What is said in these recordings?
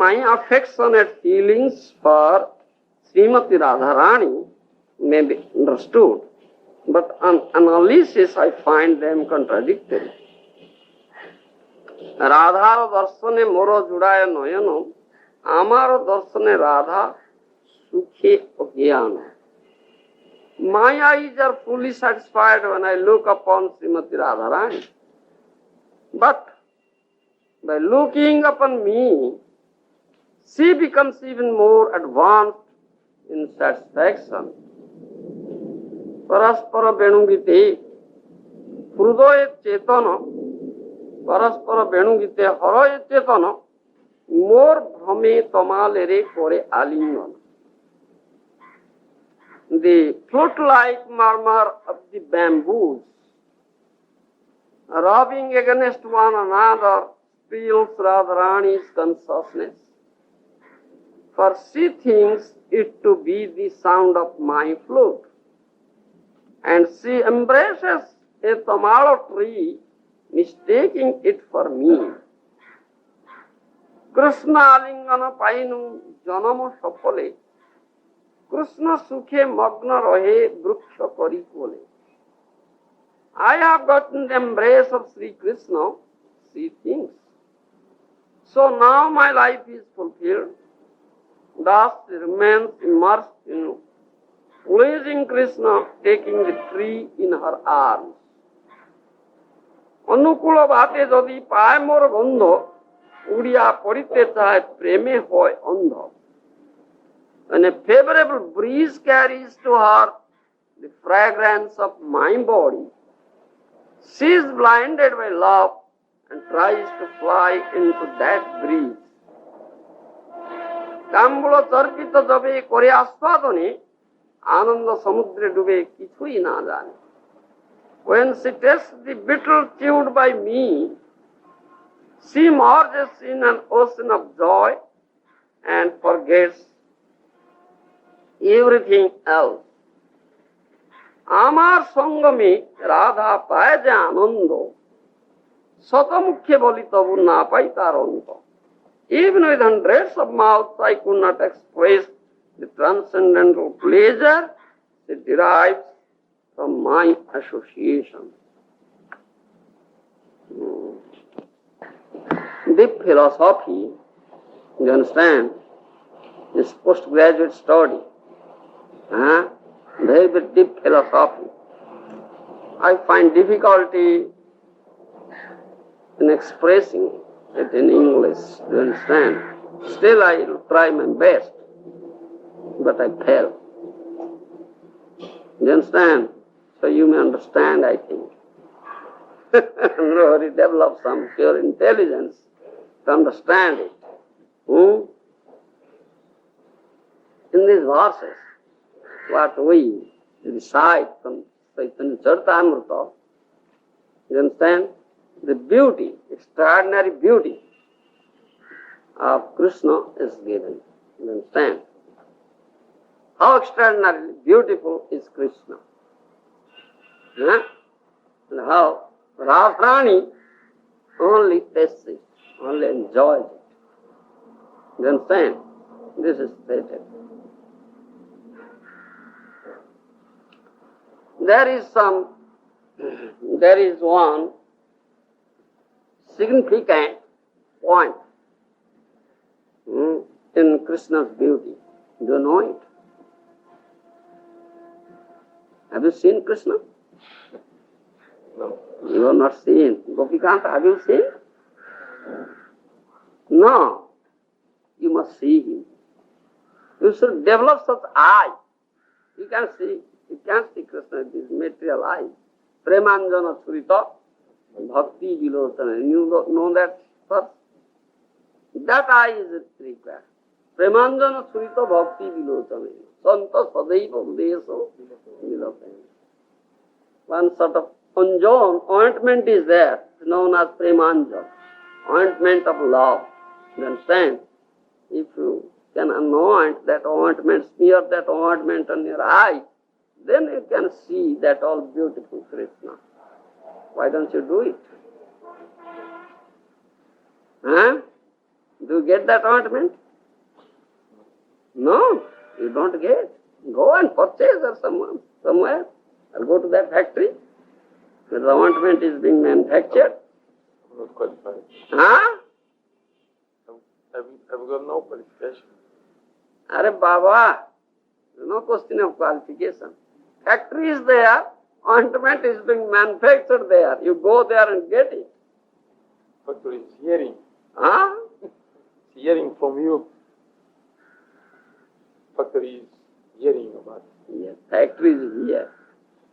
my affectionate feelings for Srimati Radharani may be understood, but on analysis I find them contradictory. রাধার দর্শনে মোর জুড়ায় নয়ন, আমার দর্শনে রাধা সুখে অজ্ঞান. My eyes are fully satisfied when I look upon Srimati Radharani. But by looking upon me, she becomes even more advanced in satisfaction. পরস্পর বেণুগীতে হৃদয়ে চেতন, পরস্পর বেণুগীতে হরয়ে চেতন, মোর ভ্রমে তমালেরে করে আলিঙ্গন. The flute-like murmur of the bamboos rubbing against one another fills Radharani's consciousness, for she thinks it to be the sound of my flute, and she embraces a tamala tree, mistaking it for me. Krishna alingana painu janama sapale, Krishna sukhe magna rahe bruksha kari kole. I have gotten the embrace of Sri Krishna, she thinks. So now my life is fulfilled. Thus she remains immersed in pleasing Krishna, taking the tree in her arms. অনুকূল ভাতে যদি পায় মোর গন্ধ, উড়িয়া পড়িতে চায় প্রেমে হয় অন্ধ. When a favorable breeze carries to her the fragrance of my body, she is blinded by love and tries to fly into that breeze. কাম্বল চর্পিত যবে করে আস্বাদনে, আনন্দ সমুদ্রে ডুবে কিছুই না জানে. When she tastes the betel chewed by me, she merges in an ocean of joy and forgets everything else. আমার সঙ্গমে রাধা পায় যে আনন্দ, শতমুখে বলি তবু না পাই তার অন্ত. Even with hundreds of mouths I could not express the transcendental pleasure it derives from my association. Deep philosophy, you understand, is postgraduate study. Very, very deep philosophy. I find difficulty in expressing it in English, you understand. Still I try my best, but I fail. You understand? So you may understand, I think. Really develop some pure intelligence to understand it. In these verses, what we recite from Chaitanya Charitamrita, you understand? The beauty, extraordinary beauty of Krishna is given. You understand? How extraordinarily beautiful is Krishna. And how Radharani only tastes it, only enjoys it. You understand? This is stated. There is one significant point in Krishna's beauty. Do you know it? Have you seen Krishna? No. You have not seen. Gopikanta, have you seen? No. You must see him. You should develop such eye. You can't see Krishna with this material eye. Premanjana Surita, Bhakti Vilosana. You know that first? That eye is required. Premanjana Surita Bhakti Vilosana. Santa Sadaiva Udeso Vilosana. One sort of ointment is there, known as Premanjana. Ointment of love. You understand? If you can anoint that ointment, smear that ointment on your eye, then you can see that all beautiful Krishna. Why don't you do it? Do you get that ointment? No, you don't get. Go and purchase or somewhere. Or go to that factory where the ointment is being manufactured. I'm not qualified. Huh? I've got no qualification. Are Baba, no question of qualification. Factory is there, ointment is being manufactured there. You go there and get it. Factory is hearing. Huh? Hearing from you. Factory is hearing about it. Yes, factory is here.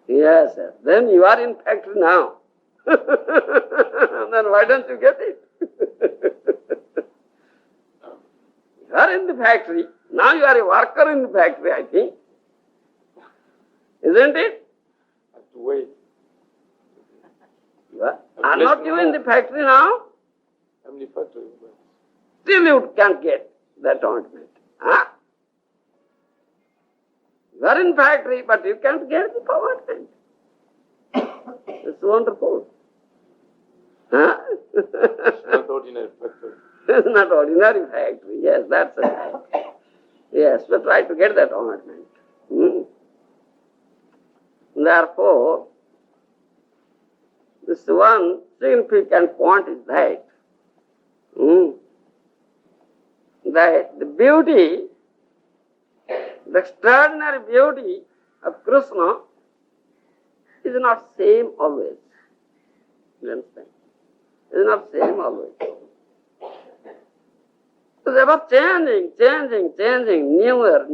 Yes, sir. Then you are in factory now. Then why don't you get it? You are in the factory. Now you are a worker in the factory, I think. Isn't it? I have to wait. Are not you in the factory now? I'm in the factory. Still you can't get that ointment. Huh? You are in factory, but you can't get the ointment. It's wonderful. Huh? It's not ordinary factory. It's not ordinary factory. Yes, that's a fact. Yes, we try to get that ointment. Therefore, this one significant point is that that the beauty, the extraordinary beauty of Krishna is not same always. You understand? It's not same always. It's ever changing, newer.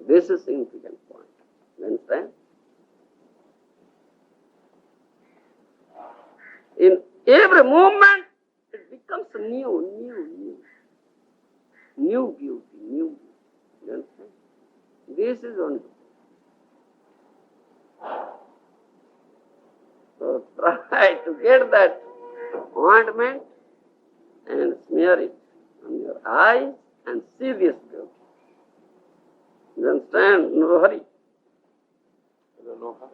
This is a significant point. You understand? In every moment, it becomes new beauty. You understand? This is wonderful. So try to get that ointment and smear it on your eyes and see this beauty. You understand? No hurry. I don't know how.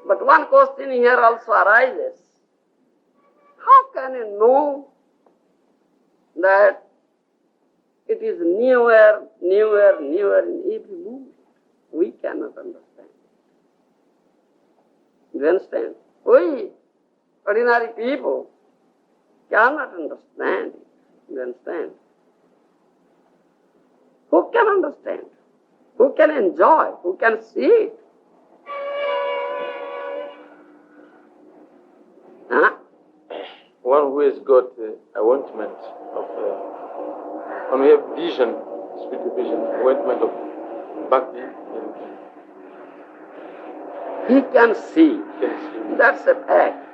But one question here also arises. How can you know that it is newer in every moment? We cannot understand. You understand? We, ordinary people, cannot understand it. You understand? Who can understand? Who can enjoy? Who can see it? Huh? One who has got ointment of, when we have vision, spiritual vision, ointment of bhakti, He can see. That's a fact.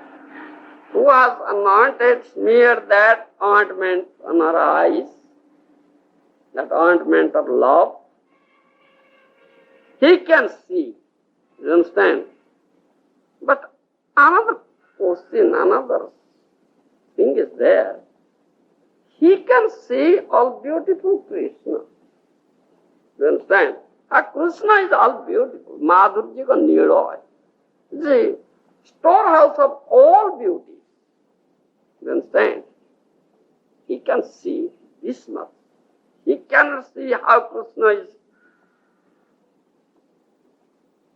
Who has anointed, smeared that ointment on our eyes, that ointment of love, he can see. You understand? But another question, another thing is there. He can see all beautiful Krishna. You understand? Krishna is all beautiful. Madhurya ka nidoy. The storehouse of all beauty. You understand? He can see this much. He cannot see how Krishna is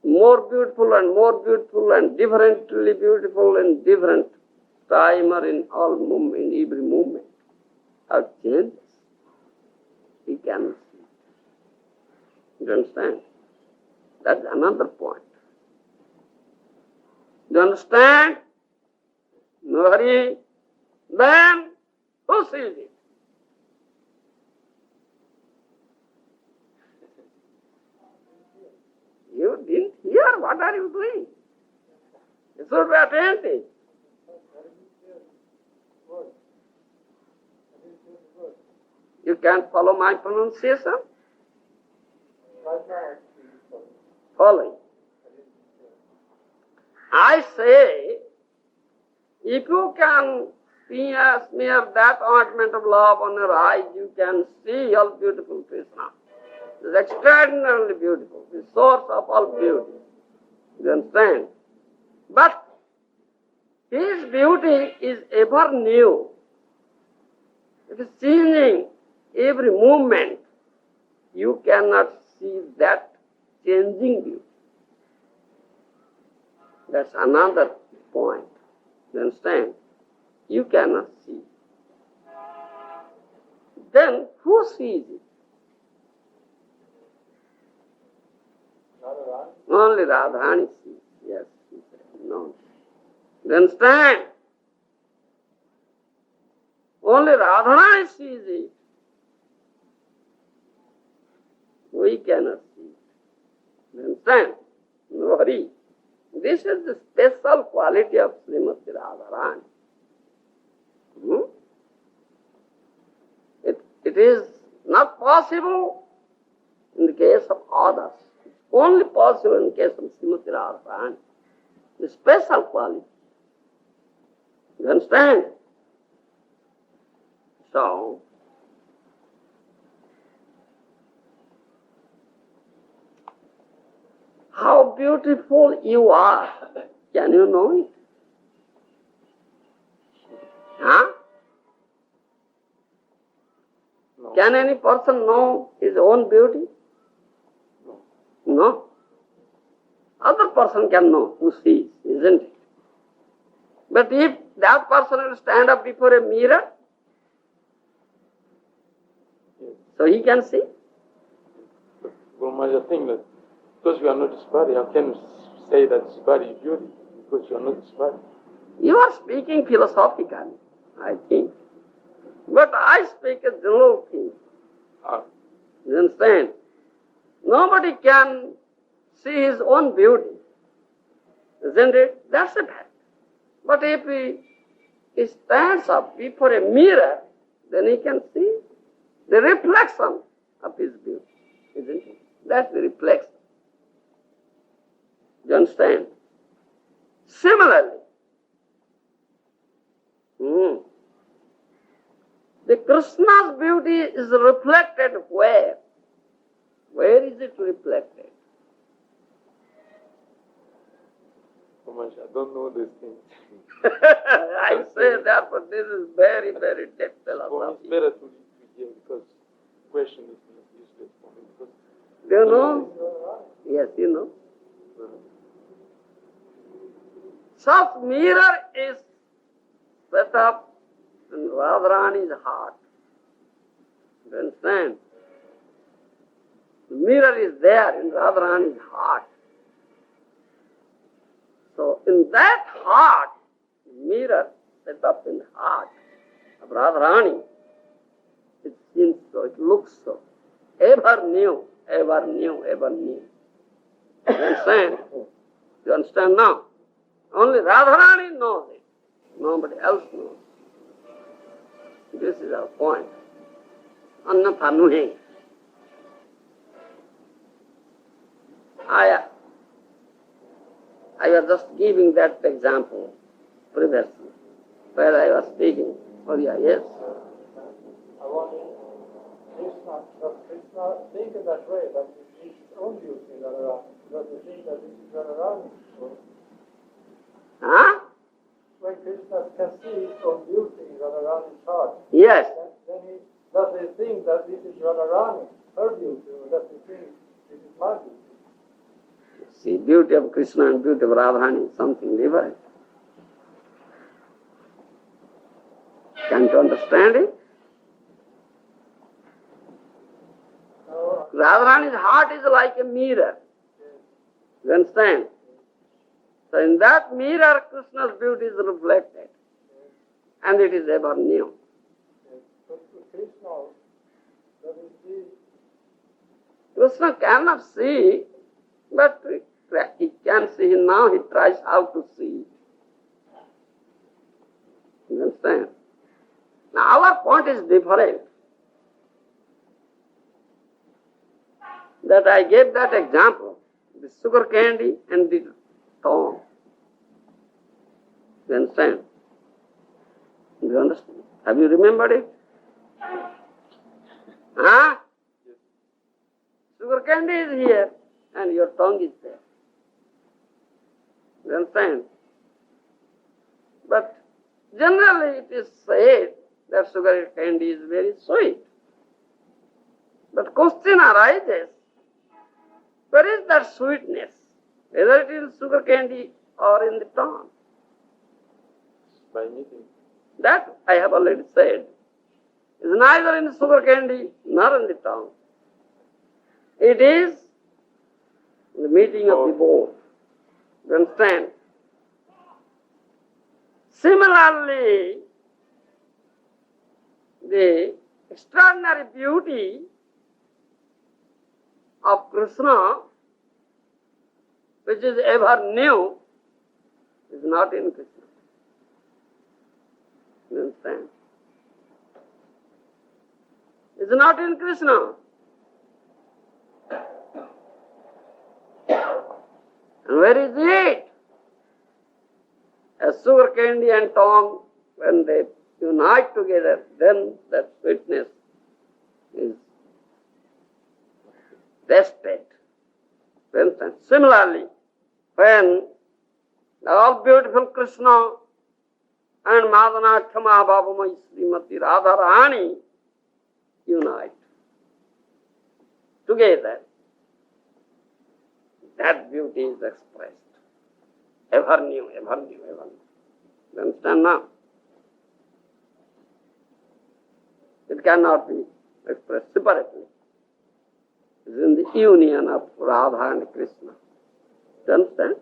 more beautiful and differently beautiful in different time or in all moment, in every moment. How it changes. He cannot see. You understand? That's another point. You understand? No hurry. Then, who sees it? You didn't hear? What are you doing? You should be attentive. You can't follow my pronunciation? Following. I say, if you can smear that ointment of love on your eyes, you can see all beautiful Krishna. is extraordinarily beautiful, the source of all beauty. You understand? But his beauty is ever new. It is changing every moment. You cannot see that changing beauty. That's another point. You understand? You cannot see. Then who sees it? Radharani. Only Radharani sees. Yes, he said. No. You understand? Only Radharani sees it. We cannot see it. You understand? No hurry. This is the special quality of Srimati Radharani. It is not possible in the case of others. It's only possible in the case of Srimati Radharani. The special quality. You understand? So, how beautiful you are. Can you know it? Huh? No. Can any person know his own beauty? No. No. Other person can know who sees, isn't it? But if that person will stand up before a mirror, Yes. so he can see. But Guru Maharaj, I think that because you are not his body, how can you say that his body is beauty? Because you are not his body. You are speaking philosophically, I think. But I speak a general thing. Ah. You understand? Nobody can see his own beauty. Isn't it? That's a fact. But if he stands up before a mirror, then he can see the reflection of his beauty. Isn't it? That's the reflection. You understand? Similarly, the Krishna's beauty is reflected where? Where is it reflected? Guru Maharaj, I don't know these things. I say that, but this is very, very deep For me, philosophy. it's better to hear because question is useless for me. Because Do you know? Yes, you know. Such mirror is set up in Radharani's heart. You understand? The mirror is there in Radharani's heart. So in that heart, mirror set up in the heart of Radharani, it seems so, it looks so. Ever new, ever new, ever new. You understand? You understand now? Only Radharani knows it. Nobody else knows. This is our point. Annatha nuhe. I was just giving that example previously, where I was speaking. Oh yeah, yes. I wonder, does Krishna think in that way, that he sees his own beauty in Radharani? Does he think that this is Radharani? Huh? When Krishna can see his own beauty in Radharani's heart, Yes. then does he think that this is Radharani, her beauty, or does he think this is my beauty? See, beauty of Krishna and beauty of Radharani is something different. Can't you understand it? Radharani's heart is like a mirror. You understand? So in that mirror, Krishna's beauty is reflected. And it is ever new. But Krishna, does he see? Krishna cannot see, but he can see. Now he tries how to see. You understand? Now our point is different. That I gave that example, the sugar candy and the thorn. You understand? You understand? Have you remembered it? Huh? sugar candy is here and your tongue is there. You understand? But generally it is said that sugar candy is very sweet. But question arises, where is that sweetness? Whether it is sugar candy or in the tongue? By meeting. That I have already said. Is neither in sugar candy nor in the tongue. It is the meeting of the both. You understand? Similarly, the extraordinary beauty of Krishna, which is ever new, is not in Krishna. You understand? It's not in Krishna. And where is it? As sugar candy and tongue, when they unite together, then that sweetness is tested. For instance, similarly, when the all beautiful Krishna and Madana Kama Babamai Srimati Radharani unite together, that beauty is expressed. Ever new, ever new, ever new. You understand now? It cannot be expressed separately. It is in the union of Radha and Krishna. You understand?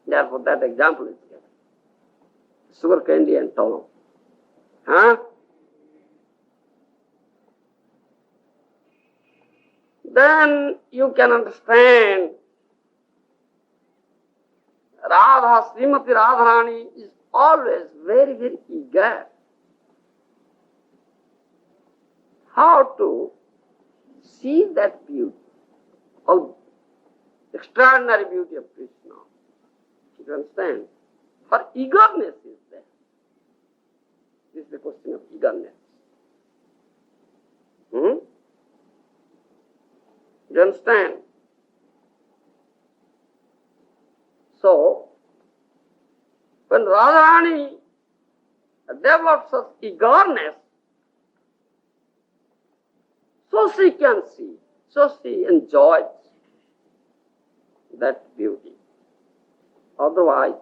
Therefore, that example is given. Sugar candy and tongue. Huh? Then you can understand Radha, Srimati Radharani is always very, very eager how to see that beauty, of extraordinary beauty of Krishna. You understand? Her eagerness is there. This is the question of eagerness. You understand? So, when Radharani develops such eagerness, so she can see, so she enjoys that beauty. Otherwise,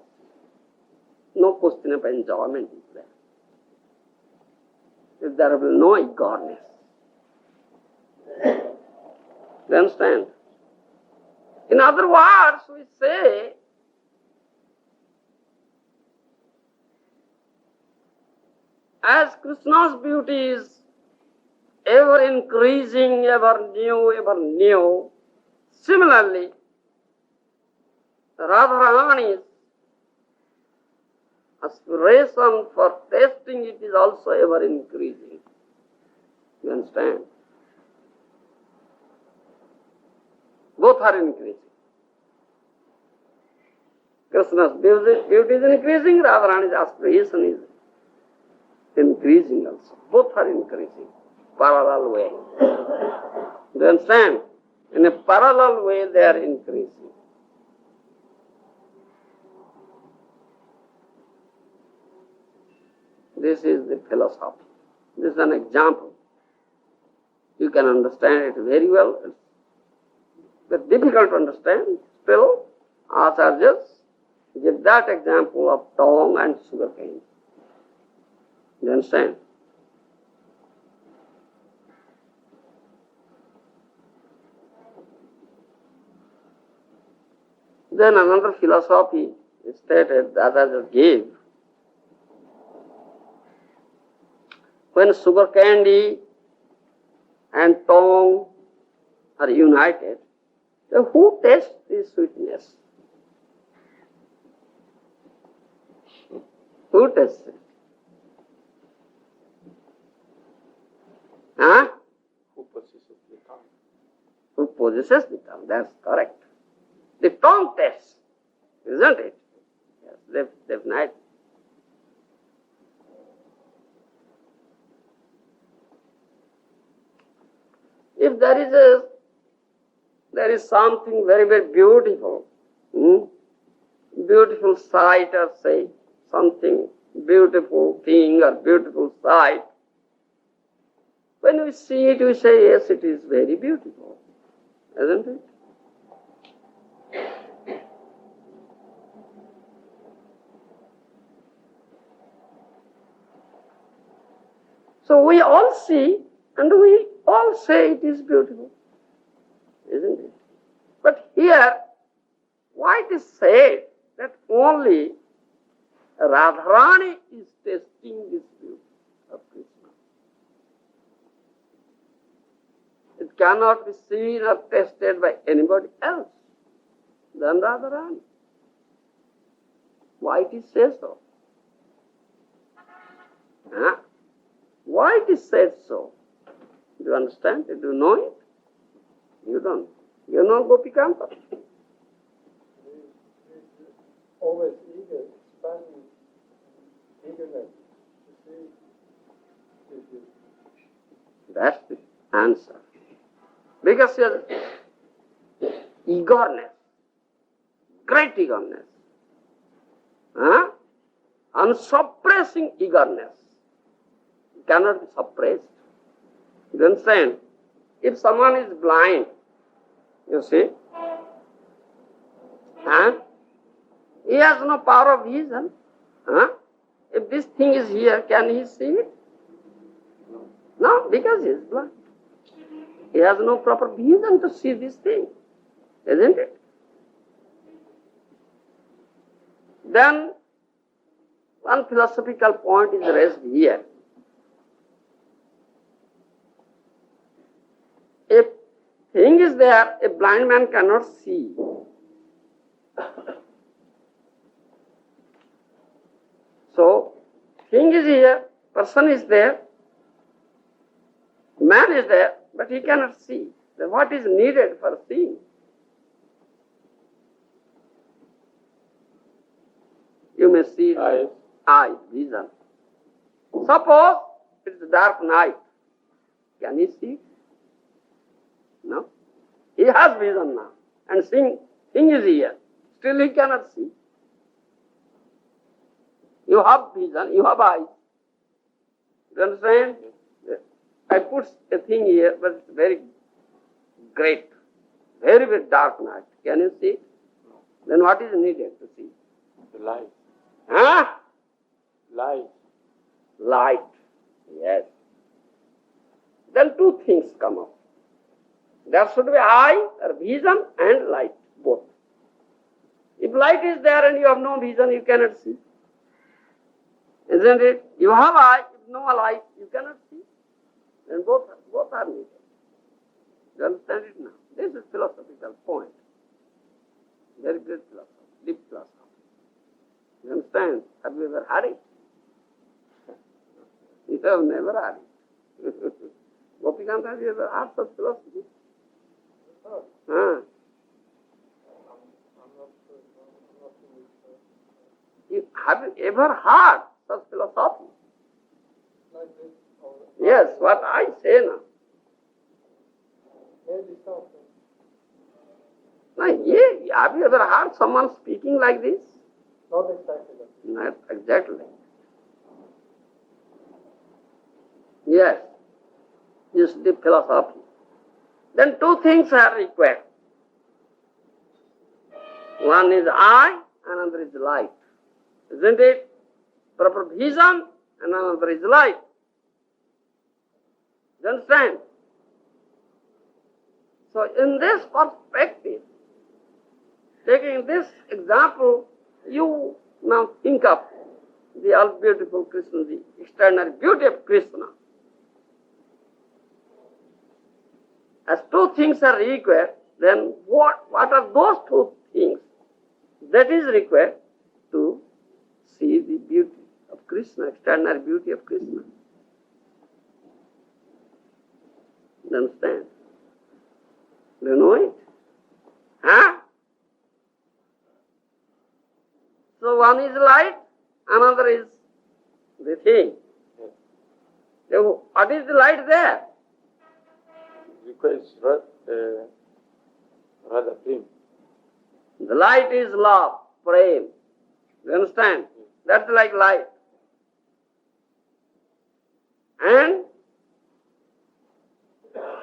no question of enjoyment is there. If there will be no eagerness. You understand? In other words, we say, as Krishna's beauty is ever increasing, ever new, similarly, Radharani's aspiration for tasting it is also ever increasing. You understand? Both are increasing. Krishna's beauty is increasing, Radharani's aspiration is increasing also. Both are increasing. Parallel way. Do you understand? In a parallel way they are increasing. This is the philosophy. This is an example. You can understand it very well. It's difficult to understand. Still, Acharyas give that example of tongue and sugar cane. You understand? Then another philosophy is stated that Acharyas gave. When sugar candy and tongue are united, so who tastes this sweetness? Who tastes it? Huh? Who possesses the tongue? Who possesses the tongue? That's correct. The tongue tastes, isn't it? Yes, definitely. If there is a there is something very, very beautiful. Beautiful sight, or say something beautiful thing or beautiful sight. When we see it, we say, yes, it is very beautiful, isn't it? So we all see and we all say it is beautiful, isn't it? But here, why it is said that only Radharani is tasting this beauty of Krishna? It cannot be seen or tasted by anybody else than Radharani. Why it is said so? Huh? Why it is said so? Do you understand? Do you know it? You don't. You know Gopikanta? He's always eager, expanding eagerness to see his beauty. That's the answer. Because your eagerness, great eagerness, unsuppressing eagerness, cannot be suppressed. You understand? If someone is blind, you see, he has no power of vision. If this thing is here, can he see it? No, because he is blind. He has no proper vision to see this thing, isn't it? Then, one philosophical point is raised here. If thing is there, a blind man cannot see. So, thing is here, person is there, man is there, but he cannot see. Then what is needed for seeing? You may see eye, vision. Suppose it's dark night. Can he see? No. He has vision now. And thing is here. Still he cannot see. You have vision, you have eyes. You understand? I put a thing here, but it's very great. Very, very dark night. Can you see? No. Then what is needed to see? The light. Huh? Light. Light. Yes. Then two things come up. There should be eye or vision and light, both. If light is there and you have no vision, you cannot see. Isn't it? You have eye, if no light, you cannot see. Then both are needed. You understand it now? This is philosophical point. Very great philosophy, deep philosophy. You understand? Have you ever had it? You have never had it. Gopikanta, have you ever had such philosophy? No, Huh? I'm not sure. I'm not really sure. Have you ever heard such philosophy? Like this, or Yes, what I say now. maybe something. No, yeah, have you ever heard someone speaking like this? Not exactly that. Not exactly. Yes, this is the philosophy. Then two things are required. One is eye, another is light. Isn't it? Proper vision, and another is light. You understand? So in this perspective, taking this example, you now think of the all-beautiful Krishna, the extraordinary beauty of Krishna. As two things are required, then what are those two things that is required to see the beauty of Krishna, extraordinary beauty of Krishna? You understand? Do you know it? Huh? So one is light, another is the thing. So what is the light there? It requires Radha Prem. The light is love, prem. You understand? That's like light. And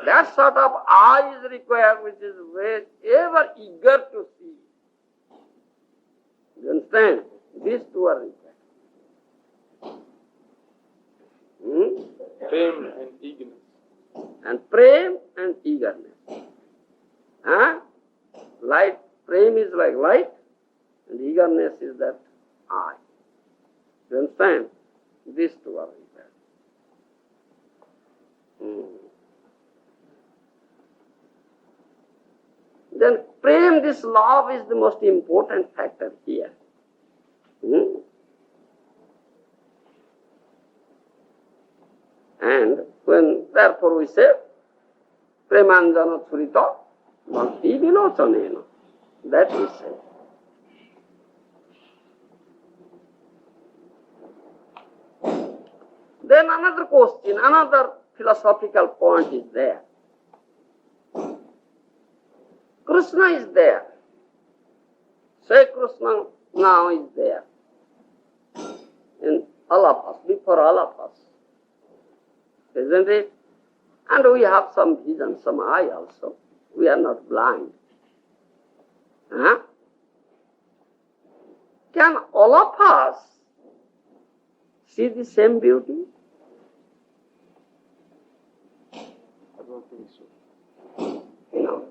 that sort of eye is required which is ever eager to see. You understand? These two are required. Prem and eagerness. And prem and eagerness. Huh? Light, prem is like light, and eagerness is that eye. You understand? These two are required. Then prem, this love, is the most important factor here. And when, therefore we say, premanjana churita bhakti vilochanena. That we say. Then another question, another philosophical point is there. Krishna is there. Say Krishna now is there. In all of us, before all of us. Isn't it? And we have some vision, some eye also. We are not blind. Huh? Can all of us see the same beauty? I don't think so. No.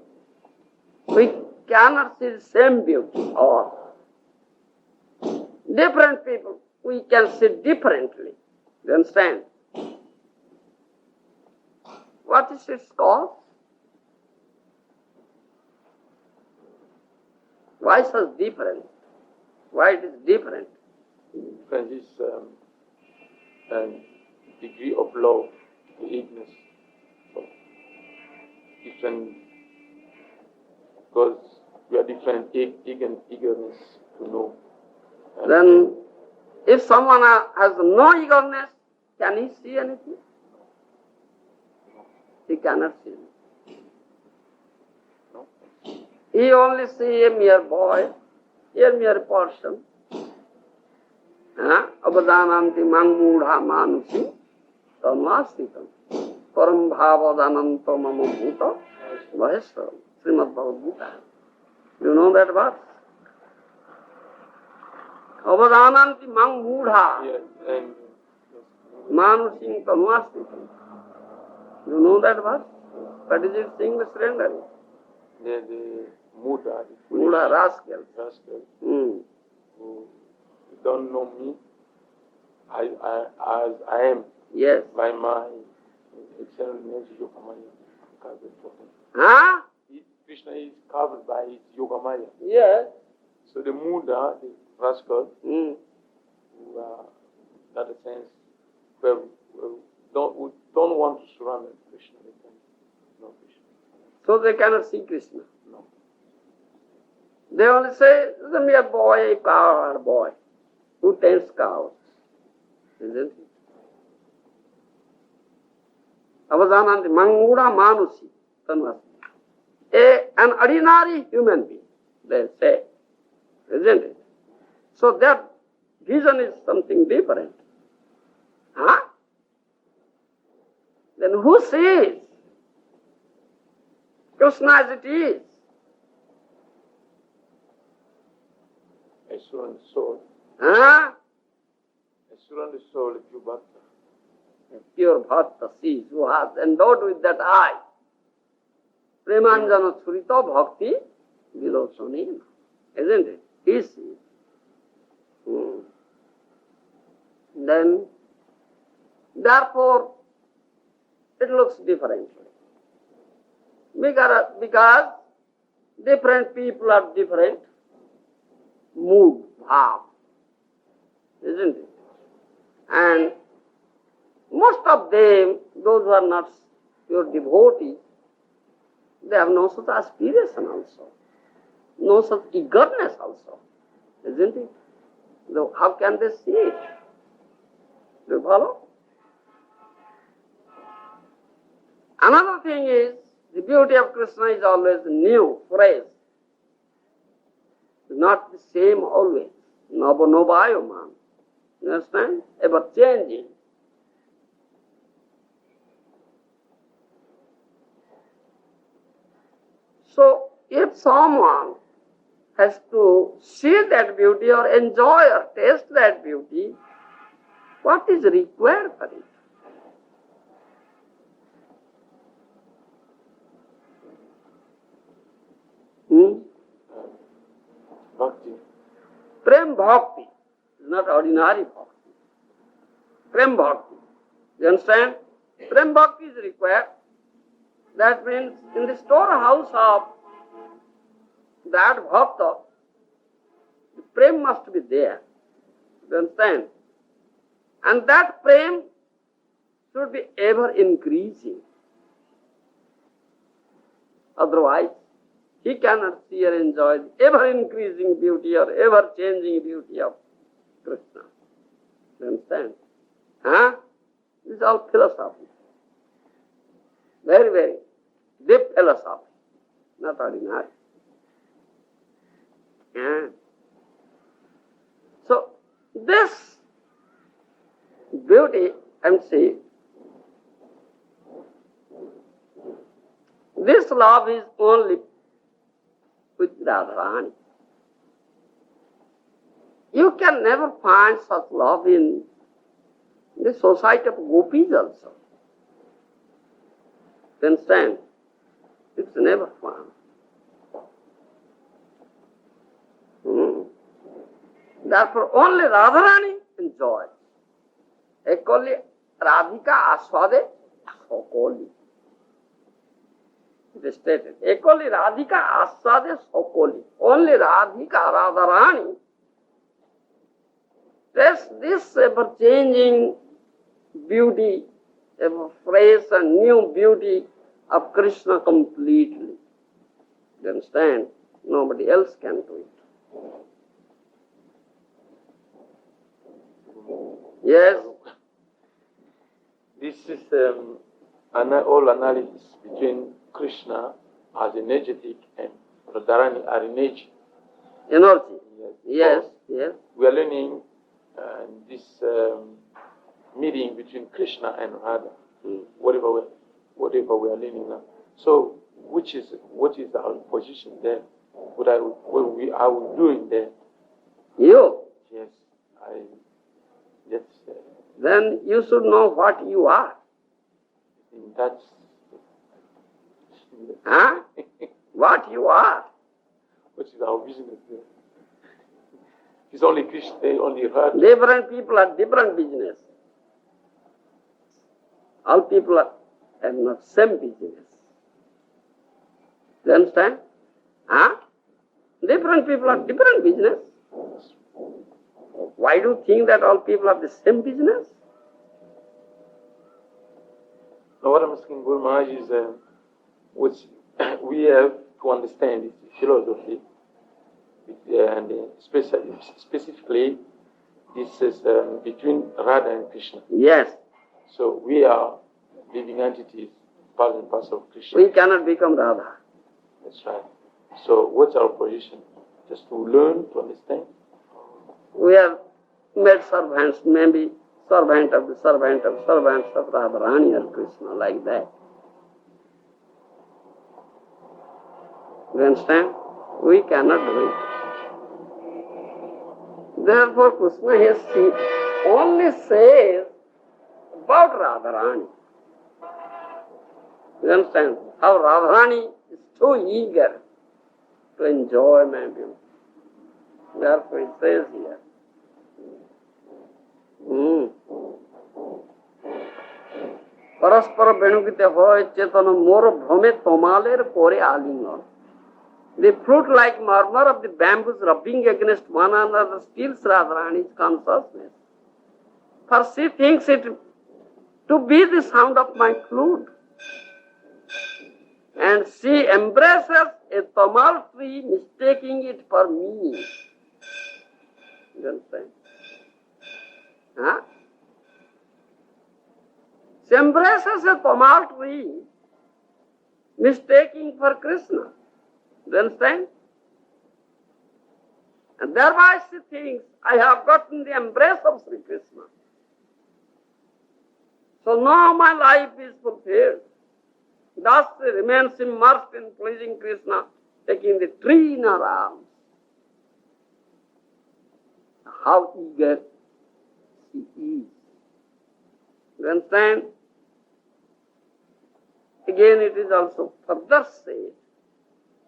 We cannot see the same beauty. Or different people, we can see differently. You understand? What is its cause? Why such different? Why it is different? Friends, is degree of love, eagerness, so different, because we are different eagerness to know. Then, if someone has no eagerness, can he see anything? He cannot see anything. No? He only see a mere boy, a mere person. Avadananti mangmudha manusi tanvasitam param bhavadananta mama bhuta maheshwaram. Srimad Bhagavad Gita. You know that verse? Avadananti mangmudha Yes, and manusim tanvasitam. You know that verse? What is it saying, Mr. Rendari? the Muda, Mudha, rascal. who don't know me as I am, Yes. by my external nature, Yogamaya, carved for him. Huh? Krishna is covered by his Yogamaya. Yes. So the Muda, the rascal, Mm. who that a sense, who don't want to surrender to Krishna, they can know Krishna. So they cannot see Krishna. No. They only say, this is a mere boy, a cowherd boy, who tends cows. Isn't it? Avadananti mangmudha manusi tanvasi. An ordinary human being, they say. Isn't it? So that vision is something different. Huh? Then who sees Krishna as it is? I surrender soul. Huh? I surrender soul, pure bhakta. A pure bhakta sees, who has endowed with that eye. Premanjana surita bhakti vilochanena. Isn't it? He sees. Then, therefore, it looks differently. Because different people have different mood, bhav. Isn't it? And most of them, those who are not pure devotees, they have no such aspiration also, no such eagerness also, isn't it? So how can they see it? Do you follow? Another thing is The beauty of Krishna is always new, fresh. Not the same always. Nava novayoman. You understand? Ever changing. So, if someone has to see that beauty or enjoy or taste that beauty, what is required for it? Bhakti. Prem bhakti is not ordinary bhakti. Prem bhakti. You understand? Prem bhakti is required. That means in the storehouse of that bhakta, the prem must be there. You understand? And that prem should be ever increasing. Otherwise, he cannot see or enjoy the ever increasing beauty or ever changing beauty of Krishna. You understand? Huh? This is all philosophy. Very, very deep philosophy, not ordinary. Yeah. So, this beauty, and see, this love is only with Radharani. You can never find such love in the society of gopis also. You understand? It's never found. Therefore, only Radharani enjoys. Equally, Radhika aswade sokoli. It is stated. Equally, Radhika aswade sokoli. Only Radhika, Radharani, tastes this ever-changing beauty, ever fresh and new beauty of Krishna completely. You understand? Nobody else can do it. Yes? This is all analysis between Krishna as energetic and Radharani as energy. Energy. Yes, So, yes. we are learning this meeting between Krishna and Radha. Whatever we are learning now. So, what is our position there? What are we doing there? You. Yes, Then you should know what you are. That's Huh? What you are. what is our business there? It's only Krishna, only Radha. Different people have different business. All people have not same business. You understand? Huh? Different people have different business. Why do you think that all people have the same business? Now what I'm asking Guru Maharaj is what we have to understand is philosophy, and specifically this is between Radha and Krishna. Yes. So we are living entities, part and parcel of Krishna. We cannot become Radha. That's right. So what's our position? Just to learn, to understand? We are made servants, maybe servant of the servant of servants of Radharani or Krishna, like that. You understand? We cannot do it. Therefore, Krishna only says about Radharani. You understand? How Radharani is so eager to enjoy my beauty. Therefore, it says here. परस्पर बेणुकिते होय चेतन मोर भ्रमे तोमालेर कोरे आलिंगन. The fruit-like murmur of the bamboos rubbing against one another steals Radharani's consciousness. For she thinks it to be the sound of my flute. And she embraces a tumult tree, mistaking it for me. You understand? Huh? She embraces a tumult tree mistaking for Krishna. Do you understand? And thereby she thinks, I have gotten the embrace of Sri Krishna. So now my life is fulfilled. Thus she remains immersed in pleasing Krishna, taking the tree in her arms. How eager she is. You understand? Again it is also further said,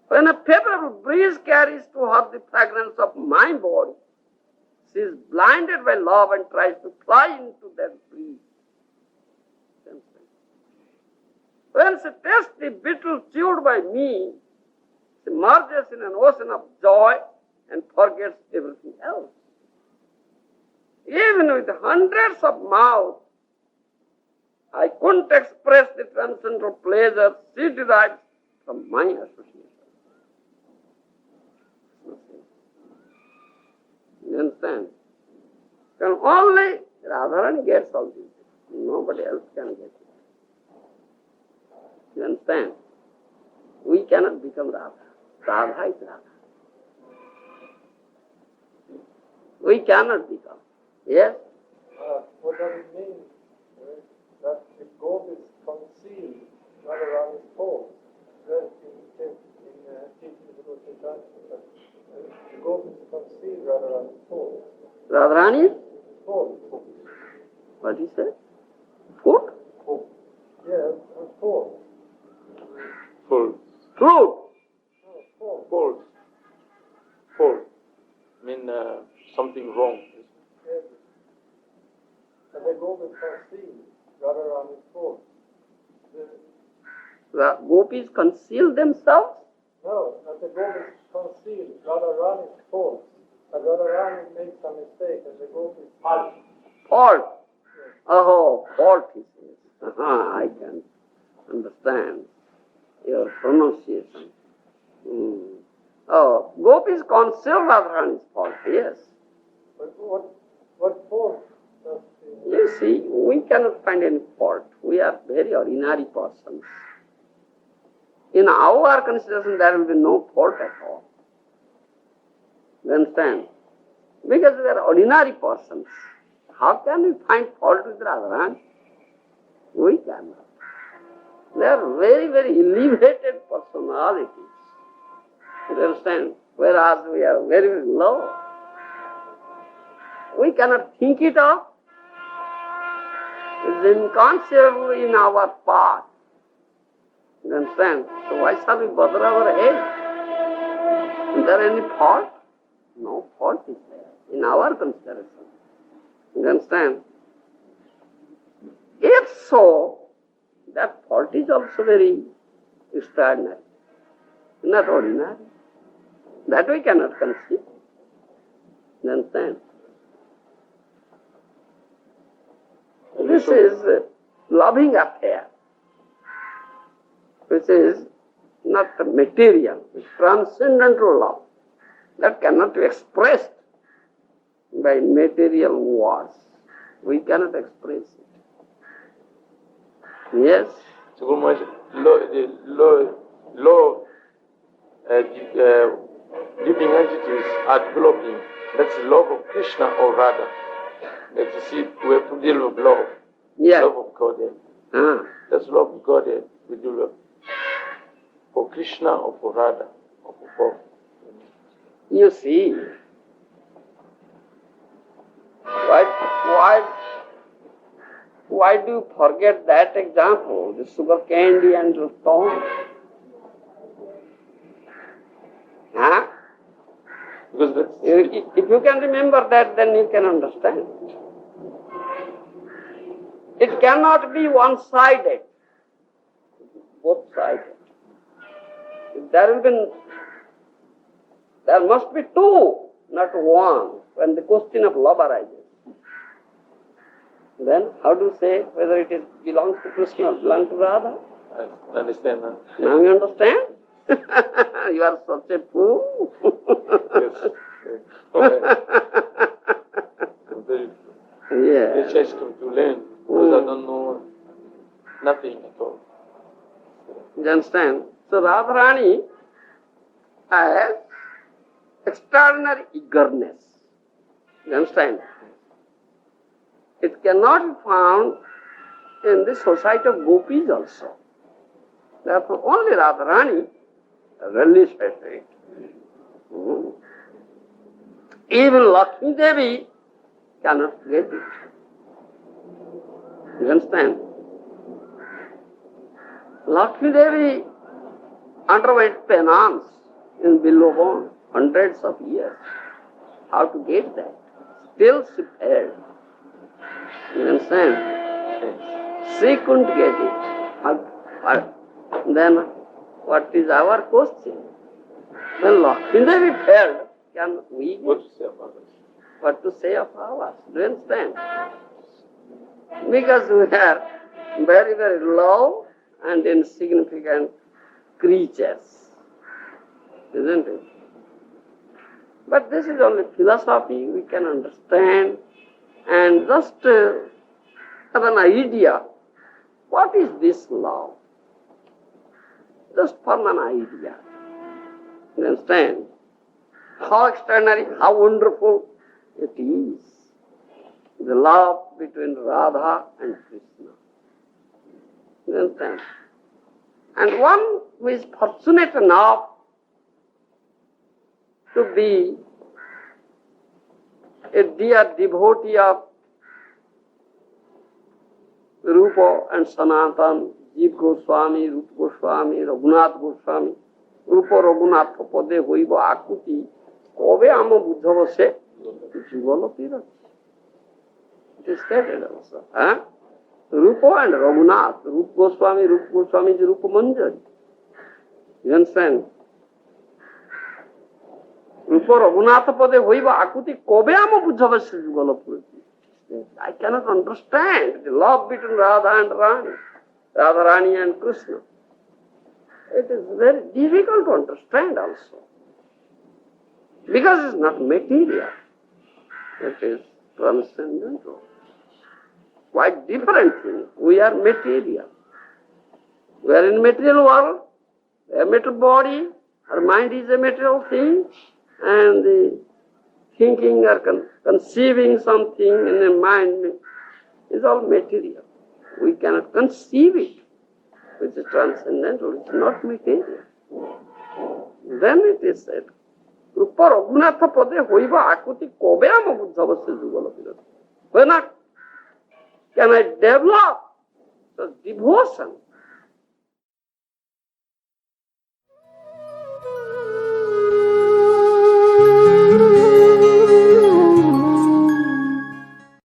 when a favorable breeze carries to her the fragrance of my body, she is blinded by love and tries to fly into that breeze. When she tastes the beetle chewed by me, she merges in an ocean of joy and forgets everything else. Even with hundreds of mouths, I couldn't express the transcendental pleasure she derives from my association. You understand? Can only Radharani gets all this. Nobody else can get it. You understand? We cannot become Radha. Radha is Radha. We cannot become. Yes? What does it mean? That if God is concealed, Radharani is false. That in teaching the Lord Chaitanya, that if God is concealed, Radharani is false. Radharani is? False. What do you say? Food? False. Yes, and false. False. Fruit. No, false. False. False. Mean something wrong. Yes. And the God is concealed, Radharani is false. The gopis conceal themselves? No, that the God is concealed, Radharani is false. And Radharani makes a mistake, and the God is false. Fault. Yes. Oh, fault he says. I can understand your pronunciation. Oh, gopis conceal Radharani's fault, yes. But what fault does he... You see, we cannot find any fault. We are very ordinary persons. In our consideration, there will be no fault at all. You understand? Because we are ordinary persons. How can we find fault with Radharani? We cannot. They are very, very elevated personalities. You understand? Whereas we are very, very low. We cannot think it up. It is inconceivable in our part. You understand? So why shall we bother our head? Is there any fault? No fault is there in our consideration. You understand? If so, that fault is also very extraordinary, not ordinary. That we cannot conceive. You understand? This is a loving affair, which is not material, it's transcendental love. That cannot be expressed by material words. We cannot express it. Yes? So, living entities are developing. That's the love of Krishna or Radha. Let's see, we have to deal with love. Yes. Love of Godhead. That's love of Godhead we develop. For Krishna or for Radha or for both. You see, why do you forget that example, the sugar candy and the stone? Huh? Because that's If you can remember that, then you can understand. It cannot be one-sided, both-sided. There must be two, not one, when the question of love arises. Then how do you say whether it belongs to Krishna or belongs to Radha? I understand now. Now you understand? You are such a fool. Yes. Okay. I'm very anxious to learn because I don't know nothing at all. You understand? So Radharani has extraordinary eagerness. You understand? It cannot be found in the society of gopis also. Therefore, only Radharani relishes it. Even Lakshmi Devi cannot get it. You understand? Lakshmi Devi underwent penance in Billabong hundreds of years. How to get that? Still she failed. You understand? She couldn't get it. Then what is our question? When Lakshmi Devi failed, can we get What to say about it? what to say of ours? Do you understand? Because we are very, very low and insignificant creatures, isn't it? But this is only philosophy, we can understand, and just have an idea, what is this love? Just form an idea. You understand? How extraordinary, how wonderful it is. The love between Radha and Krishna. You understand? And one who is fortunate enough to be a dear devotee of Rupa and Sanatan, Jiva Goswami, Rupa Goswami, Raghunath Goswami, Rupa Raghunath Pade Hoiba Akuti, Kobe Amo Buddha Vase, Jugala Pira. It is stated also. Rupa and Raghunath, Rupa Goswami is Rupa Manjari. You understand? Rupa Raghunath Pade Hoiba Akuti, Kobe Amo Buddha Vase Jugala Pira. I cannot understand the love between Radha and Rani, Radharani and Krishna. It is very difficult to understand also. Because it is not material. It is transcendental. Quite different thing. We are material. We are in material world, a material body, our mind is a material thing, and the thinking or conceiving something in the mind is all material. We cannot conceive it, which is transcendental, it's not material. Then it is said, Rupa Raghunatha Pade Hoiba Akuti Kobe Ama Buddha Vase Jugala Pirati. When can I develop the devotion